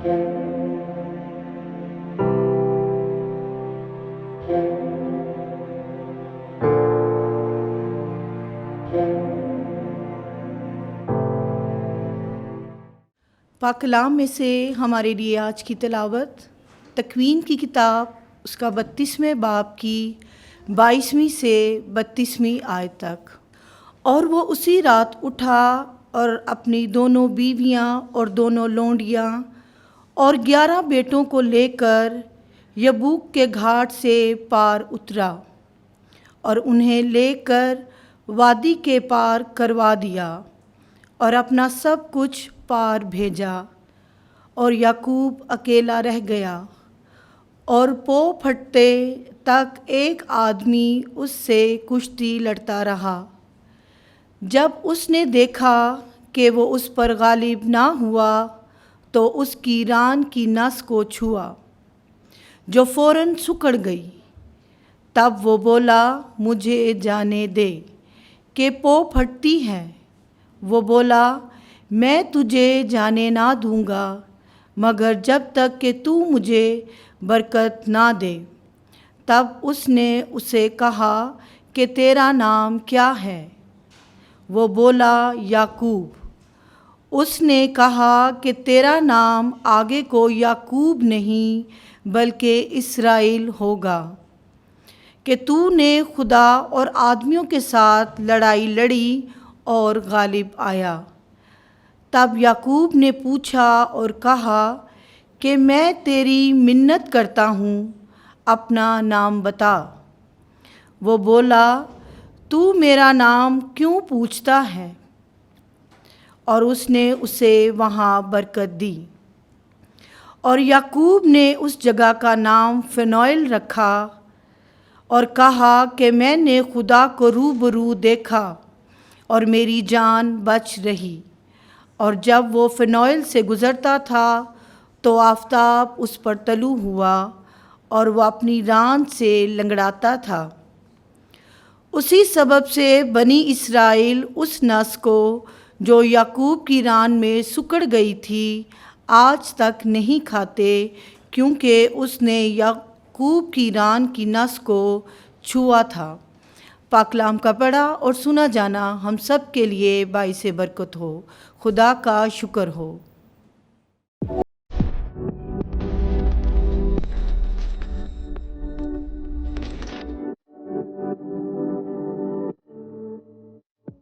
پاک کلام میں سے ہمارے لیے آج کی تلاوت تکوین کی کتاب اس کا 32ویں باب کی 22ویں سے 32ویں آیت تک۔ اور وہ اسی رات اٹھا اور اپنی دونوں بیویاں اور دونوں لونڈیاں اور 11 بیٹوں کو لے کر یبوک کے گھاٹ سے پار اترا اور انہیں لے کر وادی کے پار کروا دیا اور اپنا سب کچھ پار بھیجا، اور یعقوب اکیلا رہ گیا، اور پو پھٹتے تک ایک آدمی اس سے کشتی لڑتا رہا۔ جب اس نے دیکھا کہ وہ اس پر غالب نہ ہوا تو اس کی ران کی نس کو چھوا، جو فوراً سکڑ گئی۔ تب وہ بولا، مجھے جانے دے کہ پو پھٹتی ہے۔ وہ بولا، میں تجھے جانے نہ دوں گا مگر جب تک کہ تو مجھے برکت نہ دے۔ تب اس نے اسے کہا کہ تیرا نام کیا ہے؟ وہ بولا، یعقوب۔ اس نے کہا کہ تیرا نام آگے کو یعقوب نہیں بلکہ اسرائیل ہوگا، کہ تو نے خدا اور آدمیوں کے ساتھ لڑائی لڑی اور غالب آیا۔ تب یعقوب نے پوچھا اور کہا کہ میں تیری منت کرتا ہوں، اپنا نام بتا۔ وہ بولا، تو میرا نام کیوں پوچھتا ہے؟ اور اس نے اسے وہاں برکت دی۔ اور یعقوب نے اس جگہ کا نام فنویل رکھا اور کہا کہ میں نے خدا کو روبرو دیکھا اور میری جان بچ رہی۔ اور جب وہ فنویل سے گزرتا تھا تو آفتاب اس پر طلوع ہوا اور وہ اپنی ران سے لنگڑاتا تھا۔ اسی سبب سے بنی اسرائیل اس نس کو جو یعقوب کی ران میں سکڑ گئی تھی آج تک نہیں کھاتے، کیونکہ اس نے یعقوب کی ران کی نس کو چھوا تھا۔ پاک کلام کا پڑھا اور سنا جانا ہم سب کے لیے باعث برکت ہو۔ خدا کا شکر ہو۔